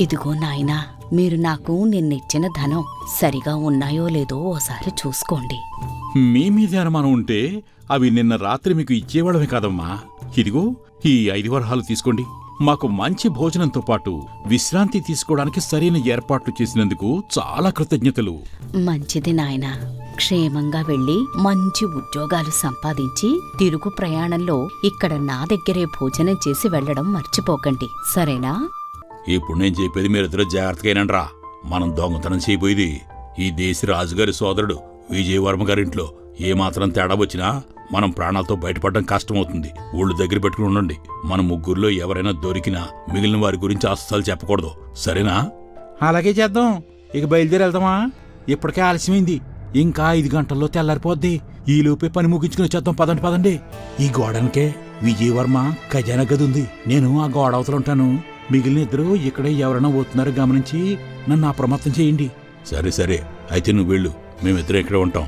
ఇదిగో నాయనా, మీరు నాకు నిన్నిచ్చిన ధనం సరిగా ఉన్నాయో లేదో ఓసారి చూసుకోండి. మీ మీద అనుమానం ఉంటే అవి నిన్న రాత్రి మీకు ఇచ్చేవాళ్ళమే కాదమ్మా. ఇదిగో ఈ 5 వరహాలు తీసుకోండి. మాకు మంచి భోజనంతో పాటు విశ్రాంతి తీసుకోవడానికి సరైన ఏర్పాట్లు చేసినందుకు చాలా కృతజ్ఞతలు. మంచిది నాయనా, క్షేమంగా వెళ్ళి మంచి ఉద్యోగాలు సంపాదించి తిరుగు ప్రయాణంలో ఇక్కడ నా దగ్గరే భోజనం చేసి వెళ్లడం మర్చిపోకండి, సరేనా? ఇప్పుడు నేను చెప్పేది మీరిద్దరూ జాగ్రత్తగానండ్రా. మనం దొంగతనం చేయబోయేది ఈ దేశ రాజుగారి సోదరుడు విజయవర్మ గారింట్లో. ఏమాత్రం తేడా వచ్చినా మనం ప్రాణాలతో బయటపడడం కష్టమవుతుంది. ఊళ్ళు దగ్గర పెట్టుకుని ఉండండి. మన ముగ్గురులో ఎవరైనా దొరికినా మిగిలిన వారి గురించి అస్సలు చెప్పకూడదు, సరేనా? అలాగే చేద్దాం. ఇక బయలుదేరి వెళ్దామా? ఇప్పటికే ఆలస్యమైంది. ఇంకా 5 గంటల్లో తెల్లారిపోద్ది. ఈలోపే పని ముగించుకుని వచ్చేద్దాం. పదండి. ఈ గోడనికే విజయవర్మ ఖజానా గది ఉంది. నేను ఆ గోడ అవతల ఉంటాను. మిగిలిన ఇద్దరు ఇక్కడే ఎవరైనా పోతున్నారో గమనించి నన్ను అప్రమత్తం చేయండి. సరే అయితే నువ్వు వెళ్ళు, మేమిద్దరం ఇక్కడే ఉంటాం.